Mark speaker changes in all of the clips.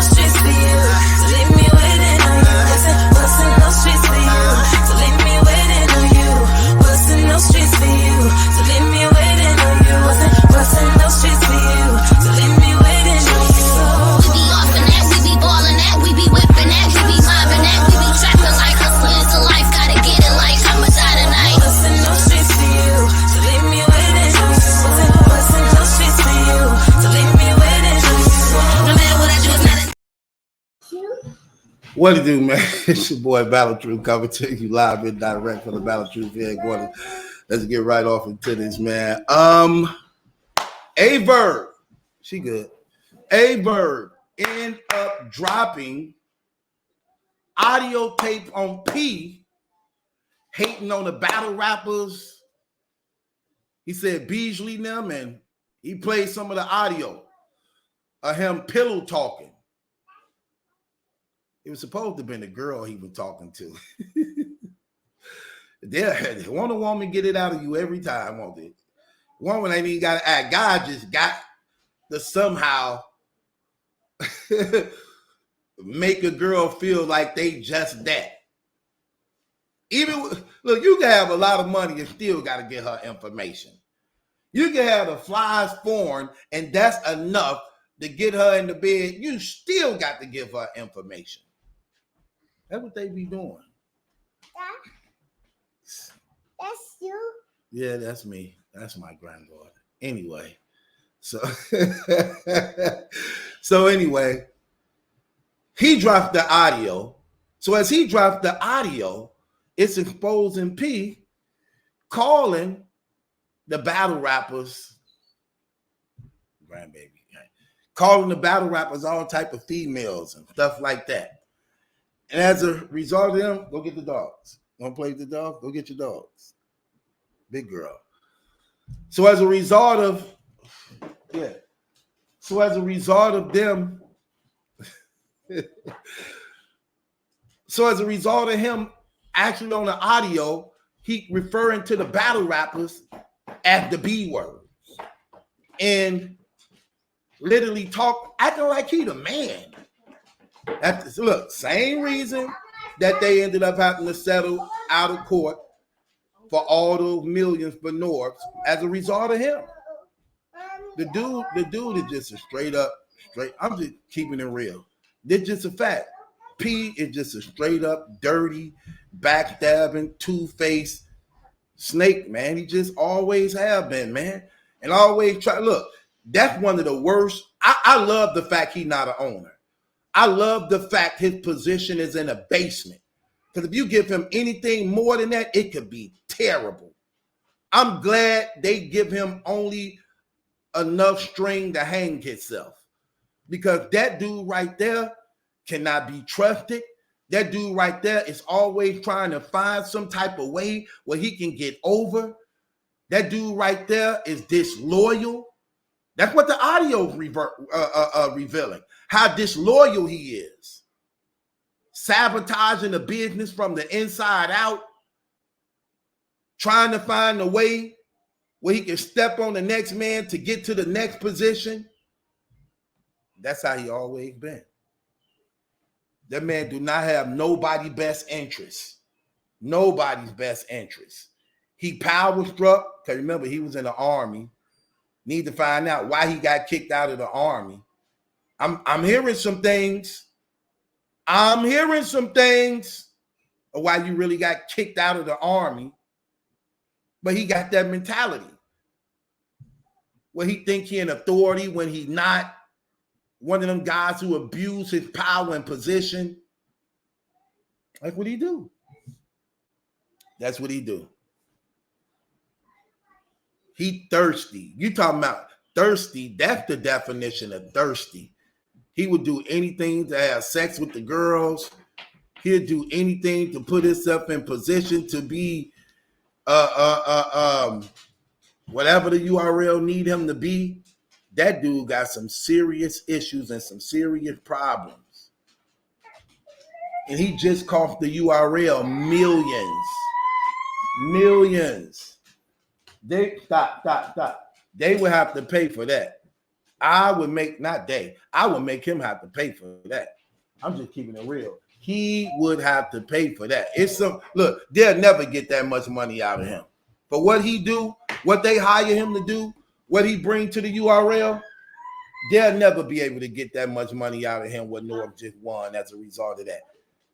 Speaker 1: streets for you. So leave me waiting on you. What's in those streets for you? So leave me waiting on you. What's in those streets for you? So leave me waiting on you. What's in those streets for you? So leave me waiting on you.
Speaker 2: We be offing that, we be balling that, we be whipping that, we be mobbing that, we be trapping like hustlers to life. Gotta get it like I'ma die tonight.
Speaker 1: What's in those streets for you? So leave me waiting on you. What's in those streets for you? So leave me waiting on you. No matter what I do, it's not a
Speaker 3: What it do, man? It's your boy Battle Truth coming to you live and direct from the Battle Truth headquarters. Let's get right off into this, man. A Verb, she good. A Verb end up dropping audio tape on P, hating on the battle rappers. He said Beasley them, and he played some of the audio of him pillow talking. It was supposed to have been the girl he was talking to. Want a woman get it out of you every time, won't it? Woman ain't even got to act. God just got to somehow make a girl feel like they just that. Look, you can have a lot of money and still got to get her information. You can have the flies foreign, and that's enough to get her in the bed. You still got to give her information. That's what they be doing.
Speaker 4: That's you?
Speaker 3: Yeah, that's me. That's my granddaughter. Anyway, so anyway, he dropped the audio. So as he dropped the audio, it's exposing P calling the battle rappers grandbaby, calling the battle rappers all type of females and stuff like that. And as a result of them, go get the dogs. Want to play with the dog? Go get your dogs. Big girl. So as a result of them, so as a result of him actually on the audio, he referring to the battle rappers as the B words and literally acting like he the man. Look, same reason that they ended up having to settle out of court for all those millions for Norbs as a result of him. The dude is just a straight. I'm just keeping it real. It's just a fact. P is just a straight up dirty, backstabbing, two-faced snake, man. He just always have been, man. And always try. Look, that's one of the worst. I love the fact he's not an owner. I love the fact his position is in a basement. Because if you give him anything more than that, it could be terrible. I'm glad they give him only enough string to hang himself. Because that dude right there cannot be trusted. That dude right there is always trying to find some type of way where he can get over. That dude right there is disloyal. That's what the audio revealing. How disloyal he is. Sabotaging the business from the inside out. Trying to find a way where he can step on the next man to get to the next position. That's how he always been. That man do not have nobody's best interest. Nobody's best interest. He power struck, because remember, he was in the army. Need to find out why he got kicked out of the army. I'm hearing some things. I'm hearing some things of why you really got kicked out of the army. But he got that mentality where he think he in authority when he not. One of them guys who abuse his power and position. Like what he do? That's what he do. He thirsty. You talking about thirsty? That's the definition of thirsty. He would do anything to have sex with the girls. He'd do anything to put himself in position to be whatever the URL need him to be. That dude got some serious issues and some serious problems. And he just cost the URL millions. Millions. Stop. They would have to pay for that. I would make I would make him have to pay for that. I'm just keeping it real. He would have to pay for that. It's some look, they'll never get that much money out of him. But what he do, what they hire him to do, what he bring to the URL, they'll never be able to get that much money out of him what Norm just won as a result of that.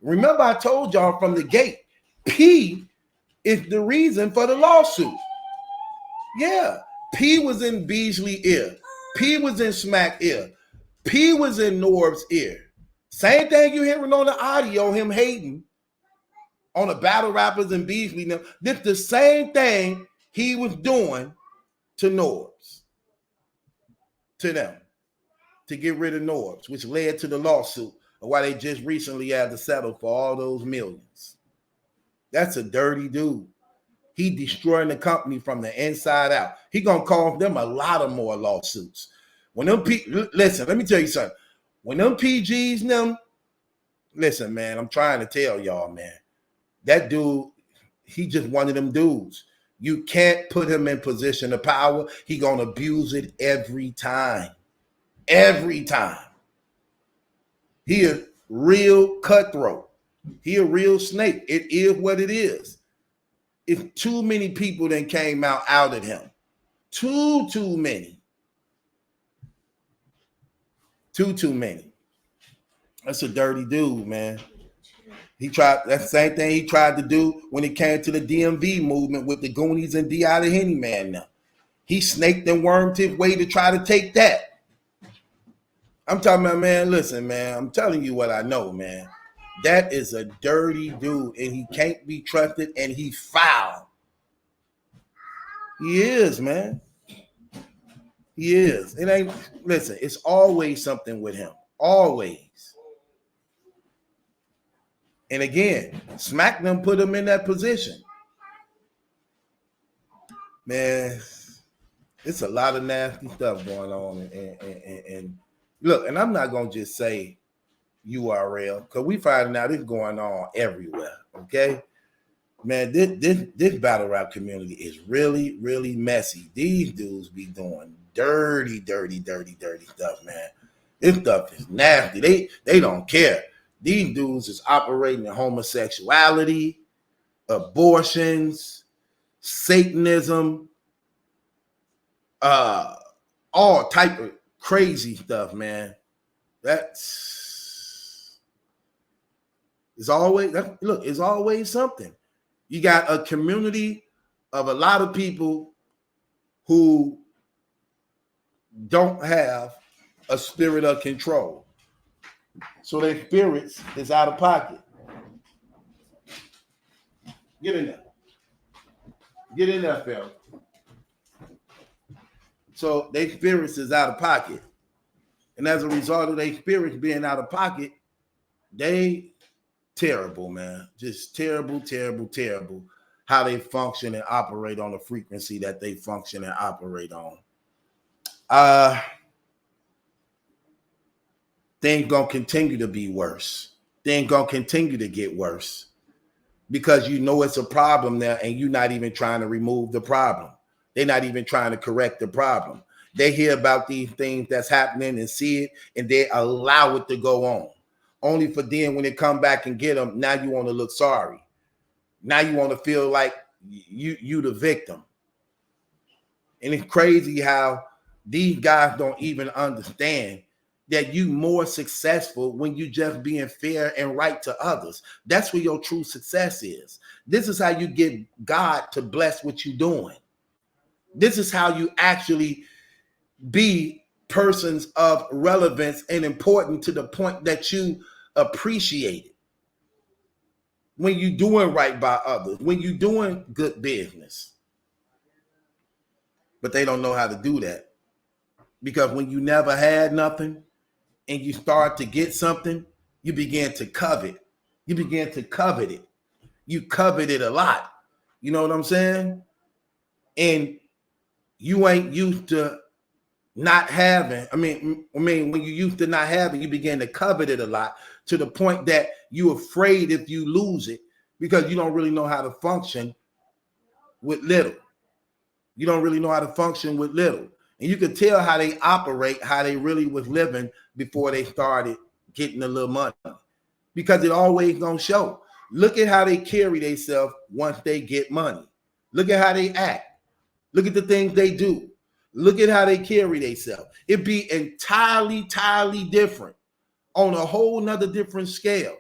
Speaker 3: Remember, I told y'all from the gate, P is the reason for the lawsuit. Yeah, P was in Beasley's ear. P was in Smack's ear. P was in Norb's ear. Same thing you hearing on the audio, him hating on the battle rappers and Beasley. Now, this the same thing he was doing to Norbs, to them, to get rid of Norbs, which led to the lawsuit of why they just recently had to settle for all those millions. That's a dirty dude. He destroying the company from the inside out. He gonna cause them a lot of more lawsuits. When them listen, let me tell you something. When them PGs them, listen, man, I'm trying to tell y'all, man, that dude, he just one of them dudes. You can't put him in position of power. He gonna abuse it every time. Every time. He a real cutthroat. He a real snake. It is what it is. If too many people then came out at him. Too many. Too many. That's a dirty dude, man. He tried that same thing he tried to do when it came to the DMV movement with the Goonies and D.I. the Henny Man now. He snaked and wormed his way to try to take that. I'm talking about, man, listen, man, I'm telling you what I know, man. That is a dirty dude, and he can't be trusted, and he's foul. He is, man. He is. It ain't, listen, it's always something with him. Always. And again, Smack them put him in that position. Man, it's a lot of nasty stuff going on. And look, and I'm not going to just say URL, because we finding out it's going on everywhere, okay? Man, this battle rap community is really, really messy. These dudes be doing dirty stuff, man. This stuff is nasty. They don't care. These dudes is operating in homosexuality, abortions, Satanism, all type of crazy stuff, man. It's always something. You got a community of a lot of people who don't have a spirit of control. So their spirits is out of pocket. Get in there. Get in there, Phil. So their spirits is out of pocket. And as a result of their spirits being out of pocket, they terrible, man. Just terrible how they function and operate on the frequency that they function and operate on. Things gonna continue to be worse. Things gonna continue to get worse because you know it's a problem there and you're not even trying to remove the problem. They're not even trying to correct the problem. They hear about these things that's happening and see it and they allow it to go on. Only for then when they come back and get them, now you want to look sorry. Now you want to feel like you the victim. And it's crazy how these guys don't even understand that you more successful when you just being fair and right to others. That's where your true success is. This is how you get God to bless what you're doing. This is how you actually be persons of relevance and important to the point that you appreciate it. When you're doing right by others, when you're doing good business. But they don't know how to do that. Because when you never had nothing and you start to get something, you begin to covet. You begin to covet it. You covet it a lot. You know what I'm saying? And you ain't used to not having. I mean, when you used to not having, you begin to covet it a lot to the point that you're afraid if you lose it because you don't really know how to function with little. You don't really know how to function with little. And you could tell how they operate, how they really was living before they started getting a little money. Because it always gonna show. Look at how they carry themselves once they get money. Look at how they act. Look at the things they do. Look at how they carry themselves. It'd be entirely different on a whole nother different scale.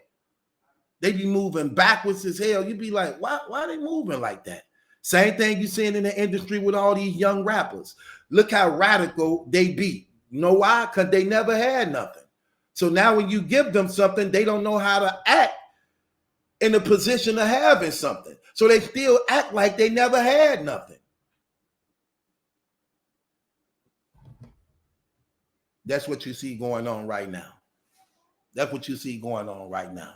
Speaker 3: They be moving backwards as hell. You'd be like, why are they moving like that? Same thing you seeing in the industry with all these young rappers. Look how radical they be. You know why? Because they never had nothing. So now when you give them something, they don't know how to act in the position of having something. So they still act like they never had nothing. That's what you see going on right now. That's what you see going on right now.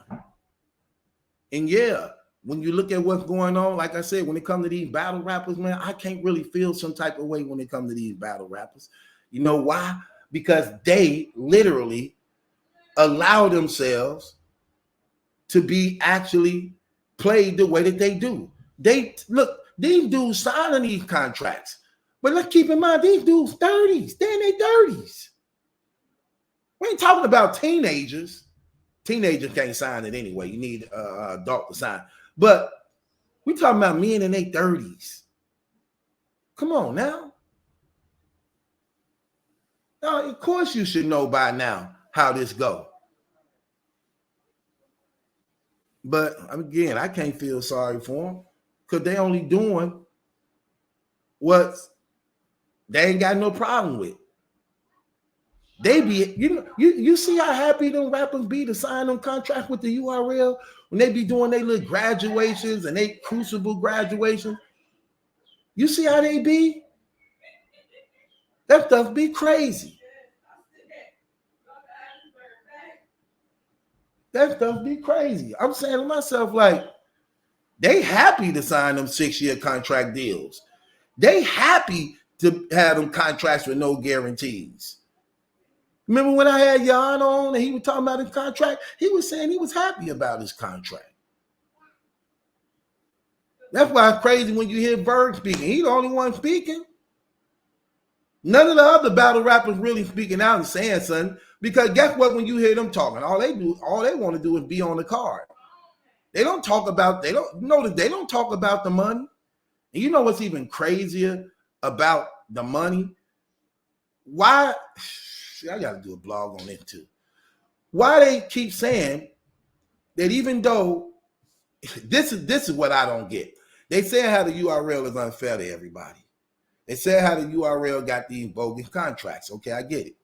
Speaker 3: And yeah, when you look at what's going on, like I said, when it comes to these battle rappers, man, I can't really feel some type of way when it comes to these battle rappers. You know why? Because they literally allow themselves to be actually played the way that they do. They look, these dudes signing these contracts. But let's keep in mind, these dudes 30s. They're in their 30s. We ain't talking about teenagers. Teenagers can't sign it anyway. You need an adult to sign. But we talking about men in their 30s. Come on now. Now, of course you should know by now how this go. But again, I can't feel sorry for them because they only doing what they ain't got no problem with. They be, you see how happy them rappers be to sign them contracts with the URL when they be doing their little graduations and they crucible graduation. You see how they be? That stuff be crazy. That stuff be crazy. I'm saying to myself, like, they happy to sign them 6-year contract deals. They happy to have them contracts with no guarantees. Remember when I had Jan on and he was talking about his contract? He was saying he was happy about his contract. That's why it's crazy when you hear Verb speaking. He's the only one speaking. None of the other battle rappers really speaking out and saying something. Because guess what? When you hear them talking, all they want to do is be on the card. They don't talk about, they don't talk about the money. And you know what's even crazier about the money? Why? I got to do a blog on it too. Why they keep saying that even though this is what I don't get. They say how the URL is unfair to everybody. They say how the URL got these bogus contracts. Okay, I get it.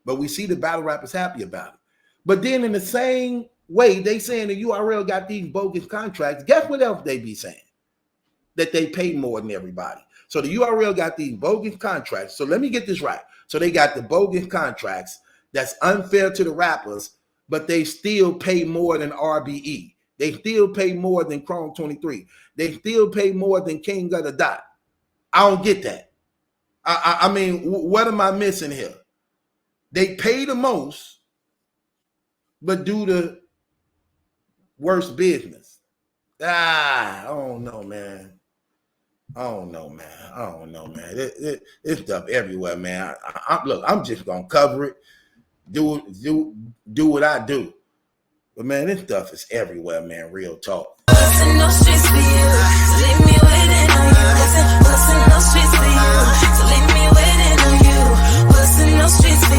Speaker 3: But we see the battle rappers happy about it. But then in the same way, they saying the URL got these bogus contracts. Guess what else they be saying? That they pay more than everybody. So the URL got these bogus contracts. So let me get this right. So they got the bogus contracts that's unfair to the rappers, but they still pay more than RBE. They still pay more than Chrome 23. They still pay more than King of the Dot. I don't get that. I mean, what am I missing here? They pay the most, but do the worst business. I don't know, man. I don't know, man. It's stuff everywhere, man. Look, I'm just gonna cover it, do what I do. But man, this stuff is everywhere, man. Real talk.
Speaker 1: Bustin' no streets for you, so leave me waiting on you. Bustin' no streets for you, so leave me waiting on you. Bustin' no streets for